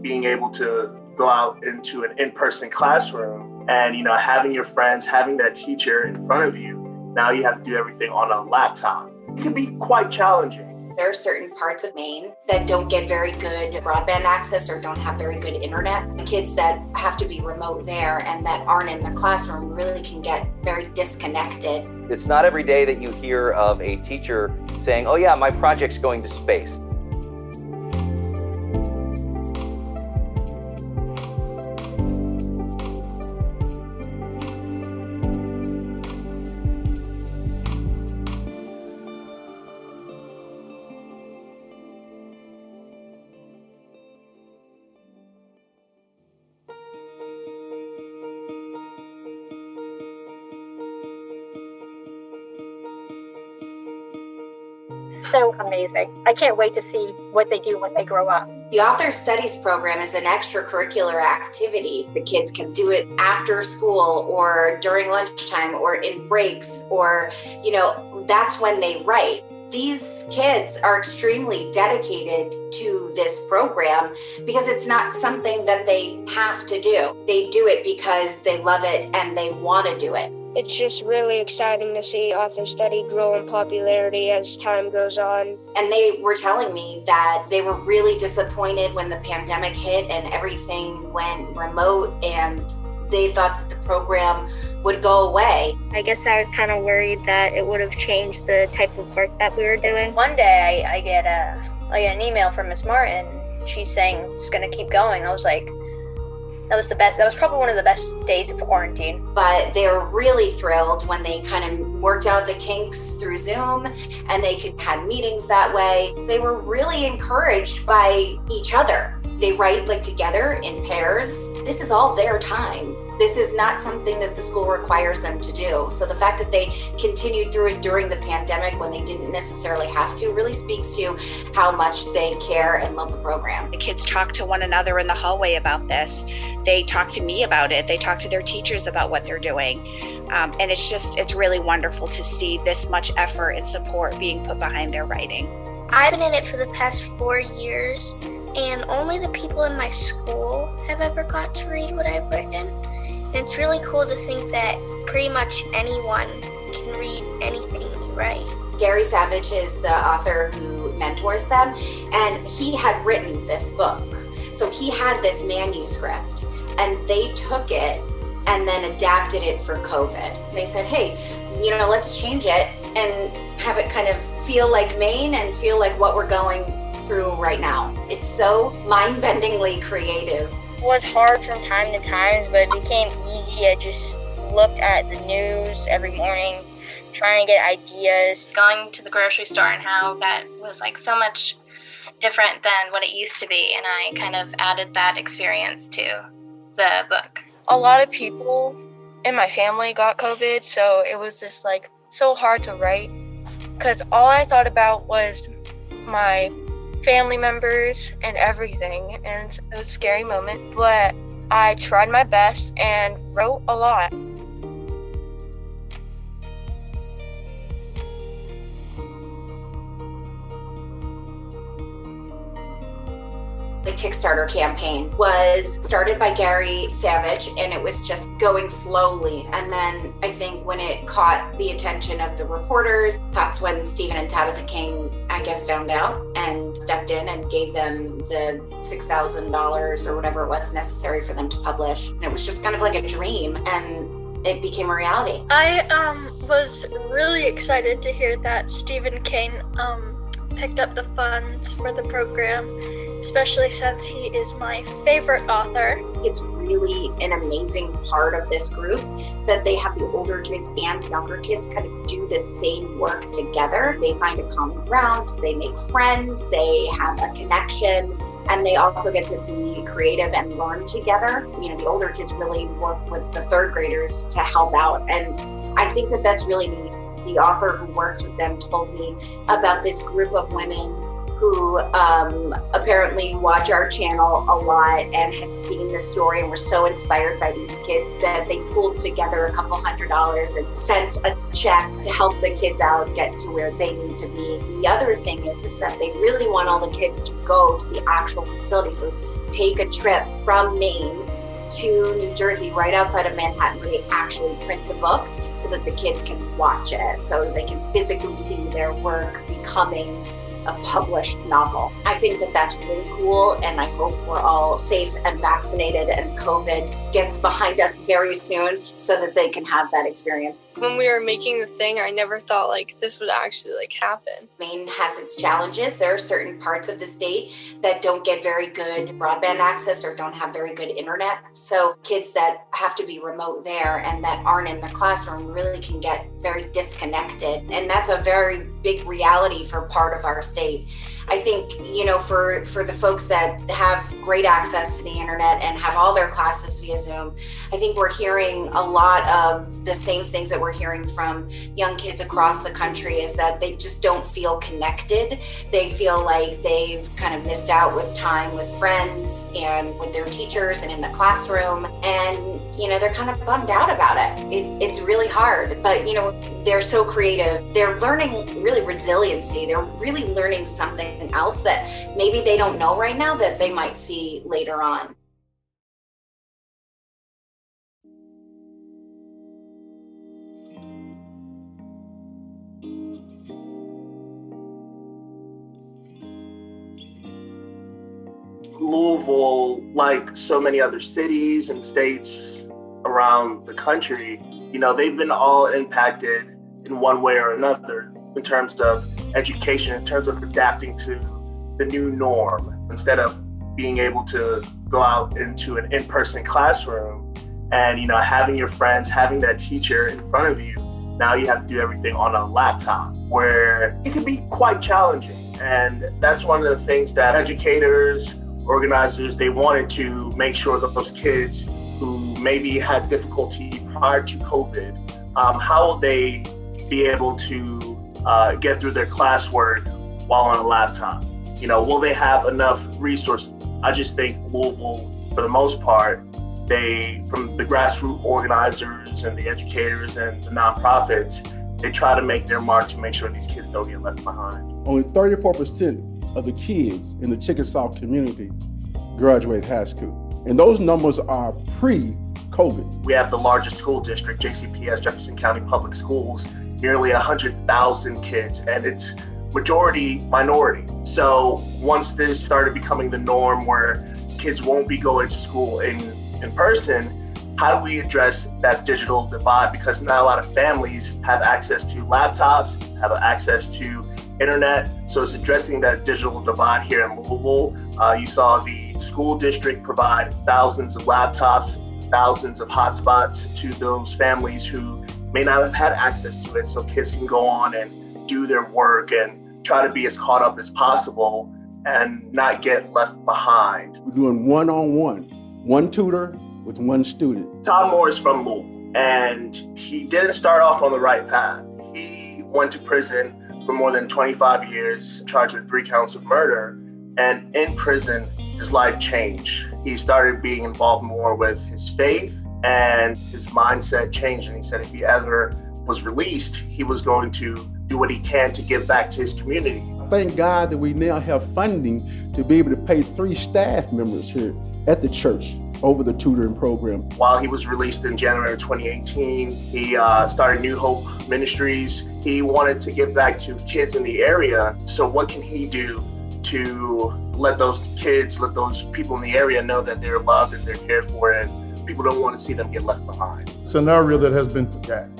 being able to go out into an in-person classroom and, having your friends, having that teacher in front of you. Now you have to do everything on a laptop. It can be quite challenging. There are certain parts of Maine that don't get very good broadband access or don't have very good internet. The kids that have to be remote there and that aren't in the classroom really can get very disconnected. It's not every day that you hear of a teacher saying, oh yeah, my project's going to space. So amazing. I can't wait to see what they do when they grow up. The Author Studies program is an extracurricular activity. The kids can do it after school or during lunchtime or in breaks or, that's when they write. These kids are extremely dedicated to this program because it's not something that they have to do. They do it because they love it and they want to do it. It's just really exciting to see author study grow in popularity as time goes on. And they were telling me that they were really disappointed when the pandemic hit and everything went remote, and they thought that the program would go away. I guess I was kind of worried that it would have changed the type of work that we were doing. One day I get an email from Miss Martin. She's saying it's going to keep going. I was like, that was the best. That was probably one of the best days of quarantine. But they were really thrilled when they kind of worked out the kinks through Zoom and they could have meetings that way. They were really encouraged by each other. They write together in pairs. This is all their time. This is not something that the school requires them to do. So the fact that they continued through it during the pandemic when they didn't necessarily have to really speaks to how much they care and love the program. The kids talk to one another in the hallway about this. They talk to me about it. They talk to their teachers about what they're doing. And it's really wonderful to see this much effort and support being put behind their writing. I've been in it for the past 4 years, and only the people in my school have ever got to read what I've written. And it's really cool to think that pretty much anyone can read anything we write. Gary Savage is the author who mentors them, and he had written this book. So he had this manuscript, and they took it and then adapted it for COVID. They said, hey, let's change it and have it kind of feel like Maine and feel like what we're going through right now. It's so mind-bendingly creative. It was hard from time to time, but it became easy. I just looked at the news every morning, trying to get ideas. Going to the grocery store and how that was so much different than what it used to be, and I kind of added that experience to the book. A lot of people in my family got COVID, so it was just so hard to write because all I thought about was my family members and everything, and it was a scary moment, but I tried my best and wrote a lot. The Kickstarter campaign was started by Gary Savage, and it was just going slowly. And then I think when it caught the attention of the reporters, that's when Stephen and Tabitha King, found out and stepped in and gave them the $6,000 or whatever it was necessary for them to publish. And it was just kind of like a dream, and it became a reality. I was really excited to hear that Stephen King picked up the funds for the program, especially since he is my favorite author. It's really an amazing part of this group that they have the older kids and younger kids kind of do the same work together. They find a common ground, they make friends, they have a connection, and they also get to be creative and learn together. The older kids really work with the third graders to help out, and I think that that's really neat. The author who works with them told me about this group of women who apparently watch our channel a lot and had seen the story and were so inspired by these kids that they pulled together a couple $100 and sent a check to help the kids out get to where they need to be. The other thing is that they really want all the kids to go to the actual facility. So take a trip from Maine to New Jersey, right outside of Manhattan, where they actually print the book so that the kids can watch it, so they can physically see their work becoming a published novel. I think that that's really cool, and I hope we're all safe and vaccinated and COVID gets behind us very soon so that they can have that experience. When we were making the thing, I never thought this would actually happen. Maine has its challenges. There are certain parts of the state that don't get very good broadband access or don't have very good internet. So kids that have to be remote there and that aren't in the classroom really can get very disconnected. And that's a very big reality for part of our state. I think, for the folks that have great access to the internet and have all their classes via Zoom, I think we're hearing a lot of the same things that we're hearing from young kids across the country, is that they just don't feel connected. They feel like they've kind of missed out with time with friends and with their teachers and in the classroom. And, they're kind of bummed out about it. It's really hard, but, they're so creative. They're learning really resiliency. They're really learning something else that maybe they don't know right now that they might see later on. Louisville, like so many other cities and states around the country, they've been all impacted in one way or another in terms of education, in terms of adapting to the new norm. Instead of being able to go out into an in-person classroom and, having your friends, having that teacher in front of you, now you have to do everything on a laptop, where it can be quite challenging. And that's one of the things that educators, organizers, they wanted to make sure that those kids who maybe had difficulty prior to COVID, how will they be able to get through their classwork while on a laptop? Will they have enough resources? I just think Louisville, for the most part, from the grassroots organizers and the educators and the nonprofits, they try to make their mark to make sure these kids don't get left behind. Only 34% of the kids in the Chickasaw community graduate high school. And those numbers are pre-COVID. We have the largest school district, JCPS, Jefferson County Public Schools, nearly 100,000 kids, and it's majority minority. So once this started becoming the norm where kids won't be going to school in person, how do we address that digital divide? Because not a lot of families have access to laptops, have access to internet. So it's addressing that digital divide here in Louisville. You saw the school district provide thousands of laptops, thousands of hotspots to those families who may not have had access to it, so kids can go on and do their work and try to be as caught up as possible and not get left behind. We're doing one-on-one, one tutor with one student. Todd Moore is from Louisville, and he didn't start off on the right path. He went to prison for more than 25 years, charged with 3 counts of murder. And in prison, his life changed. He started being involved more with his faith, and his mindset changed. And he said if he ever was released, he was going to do what he can to give back to his community. Thank God that we now have funding to be able to pay 3 staff members here at the church over the tutoring program. While he was released in January 2018, he started New Hope Ministries. He wanted to give back to kids in the area. So what can he do to let those kids, let those people in the area know that they're loved and they're cared for, and people don't want to see them get left behind? It's an area that has been forgotten.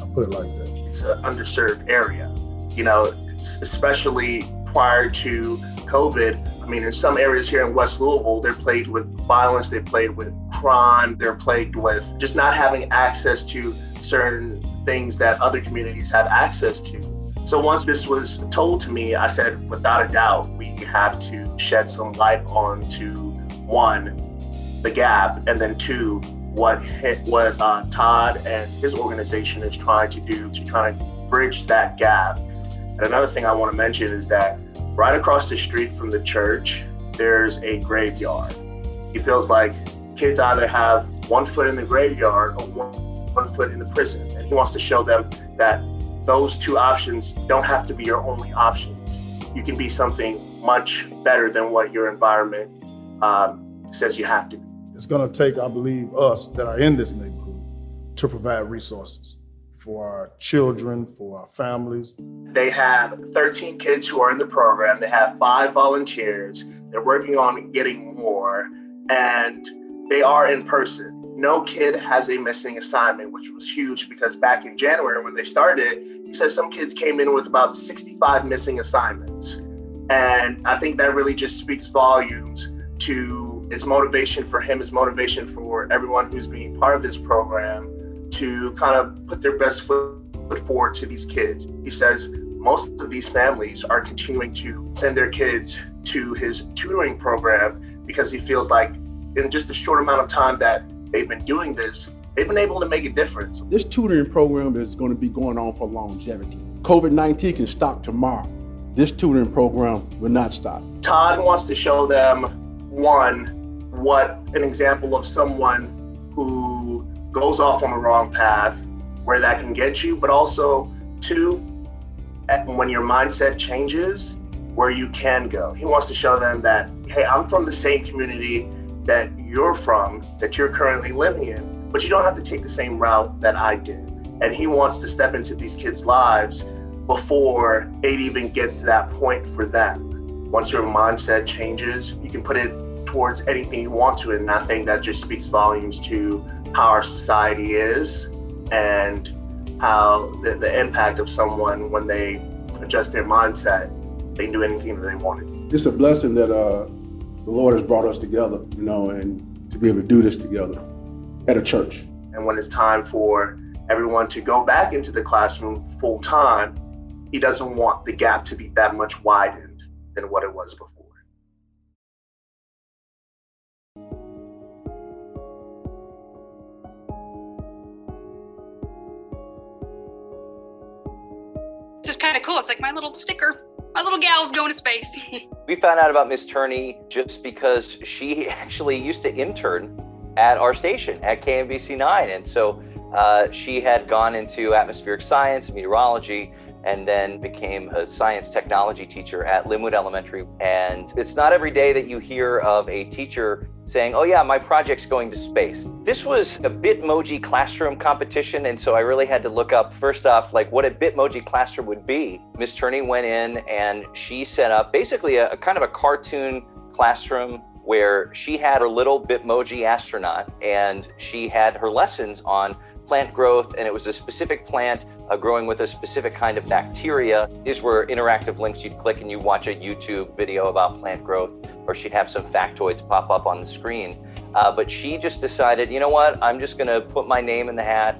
I'll put it like that. It's an underserved area, especially prior to COVID. I mean, in some areas here in West Louisville, they're plagued with violence, they're plagued with crime, they're plagued with just not having access to certain things that other communities have access to. So once this was told to me, I said, without a doubt, we have to shed some light on to 1, the gap, and then 2, what Todd and his organization is trying to do to try to bridge that gap. And another thing I want to mention is that right across the street from the church, there's a graveyard. He feels like kids either have 1 foot in the graveyard or one foot in the prison. And he wants to show them that those 2 options don't have to be your only options. You can be something much better than what your environment says you have to. It's going to take, I believe, us that are in this neighborhood to provide resources for our children, for our families. They have 13 kids who are in the program. They have 5 volunteers. They're working on getting more, and they are in person. No kid has a missing assignment, which was huge because back in January when they started, he said some kids came in with about 65 missing assignments. And I think that really just speaks volumes to his motivation for him, his motivation for everyone who's being part of this program to kind of put their best foot forward to these kids. He says most of these families are continuing to send their kids to his tutoring program because he feels like in just a short amount of time that they've been doing this, they've been able to make a difference. This tutoring program is going to be going on for longevity. COVID-19 can stop tomorrow. This tutoring program will not stop. Todd wants to show them, one, what an example of someone who goes off on the wrong path, where that can get you, but also, 2, when your mindset changes, where you can go. He wants to show them that, hey, I'm from the same community that you're from, that you're currently living in, but you don't have to take the same route that I did. And he wants to step into these kids' lives before it even gets to that point for them. Once your mindset changes, you can put it towards anything you want to, and I think that just speaks volumes to how our society is and how the impact of someone when they adjust their mindset, they can do anything that they want to do. It's a blessing that the Lord has brought us together, and to be able to do this together at a church. And when it's time for everyone to go back into the classroom full time, he doesn't want the gap to be that much widened than what it was before. It's just kind of cool. It's like my little sticker. My little gal's going to space. We found out about Miss Turney just because she actually used to intern at our station at KMBC 9. And so she had gone into atmospheric science, meteorology, and then became a science technology teacher at Linwood Elementary. And it's not every day that you hear of a teacher saying, oh yeah, my project's going to space. This was a Bitmoji classroom competition, and so I really had to look up, first off, like what a Bitmoji classroom would be. Miss Turney went in and she set up basically a kind of a cartoon classroom where she had her little Bitmoji astronaut, and she had her lessons on plant growth, and it was a specific plant growing with a specific kind of bacteria. These were interactive links you'd click and you watch a YouTube video about plant growth, or she'd have some factoids pop up on the screen. But she just decided, you know what, I'm just gonna put my name in the hat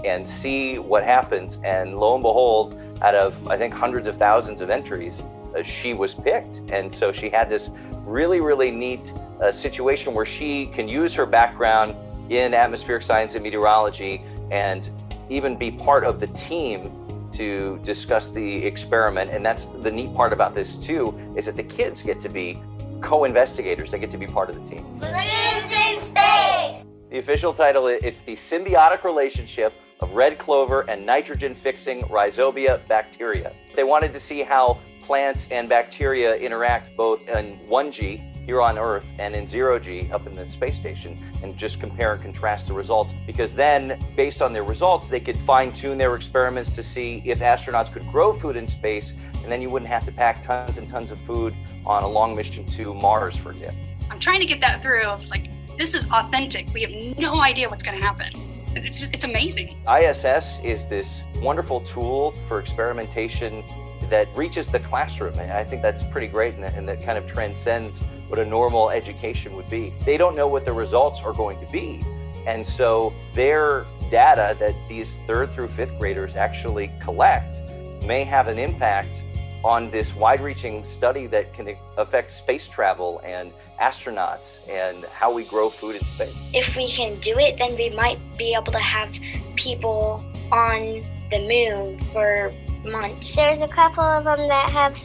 and see what happens. And lo and behold, out of, I think, hundreds of thousands of entries, she was picked. And so she had this really, really neat situation where she can use her background in atmospheric science and meteorology and even be part of the team to discuss the experiment. And that's the neat part about this too, is that the kids get to be co-investigators. They get to be part of the team. Balloons in space! The official title, it's the symbiotic relationship of red clover and nitrogen-fixing rhizobia bacteria. They wanted to see how plants and bacteria interact both in 1G here on Earth and in 0G up in the space station, and just compare and contrast the results, because then based on their results they could fine-tune their experiments to see if astronauts could grow food in space, and then you wouldn't have to pack tons and tons of food on a long mission to Mars, for example. I'm trying to get that through of like, this is authentic. We have no idea what's going to happen. It's amazing. ISS is this wonderful tool for experimentation that reaches the classroom, and I think that's pretty great, and that kind of transcends what a normal education would be. They don't know what the results are going to be, and so their data that these 3rd through 5th graders actually collect may have an impact on this wide-reaching study that can affect space travel and astronauts and how we grow food in space. If we can do it, then we might be able to have people on the moon for months. There's a couple of them that have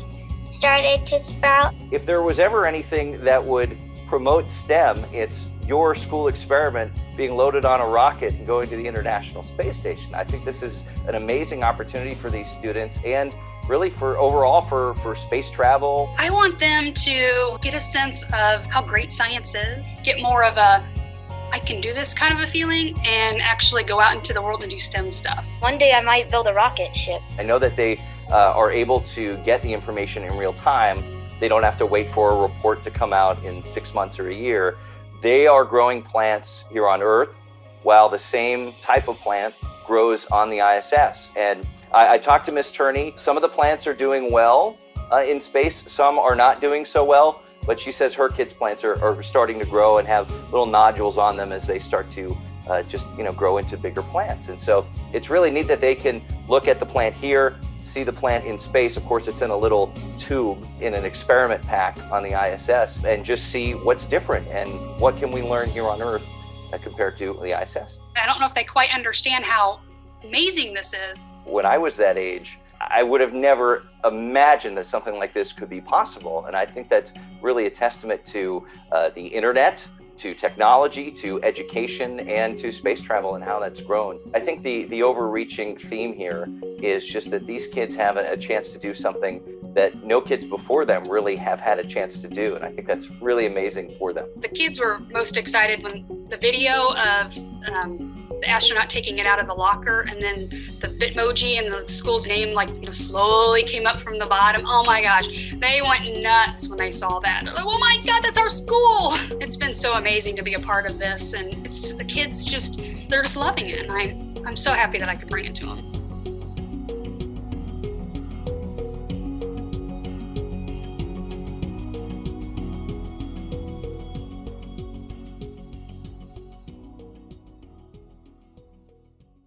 started to sprout. If there was ever anything that would promote STEM, it's your school experiment being loaded on a rocket and going to the International Space Station. I think this is an amazing opportunity for these students, and really for overall for space travel. I want them to get a sense of how great science is, get more of a I can do this kind of a feeling, and actually go out into the world and do STEM stuff. One day I might build a rocket ship. I know that they are able to get the information in real time. They don't have to wait for a report to come out in 6 months or a year. They are growing plants here on Earth, while the same type of plant grows on the ISS. And I talked to Miss Turney. Some of the plants are doing well in space. Some are not doing so well. But she says her kids' plants are starting to grow and have little nodules on them as they start to grow into bigger plants. And so it's really neat that they can look at the plant here, see the plant in space. Of course, it's in a little tube in an experiment pack on the ISS, and just see what's different and what can we learn here on Earth compared to the ISS. I don't know if they quite understand how amazing this is. When I was that age, I would have never imagined that something like this could be possible. And I think that's really a testament to the internet, to technology, to education, and to space travel and how that's grown. I think the overreaching theme here is just that these kids have a chance to do something that no kids before them really have had a chance to do. And I think that's really amazing for them. The kids were most excited when the video of the astronaut taking it out of the locker, and then the Bitmoji and the school's name slowly came up from the bottom. Oh my gosh, they went nuts when they saw that. They're like, oh my God, that's our school. It's been so amazing to be a part of this, and it's the kids they're just loving it, and I'm so happy that I could bring it to them.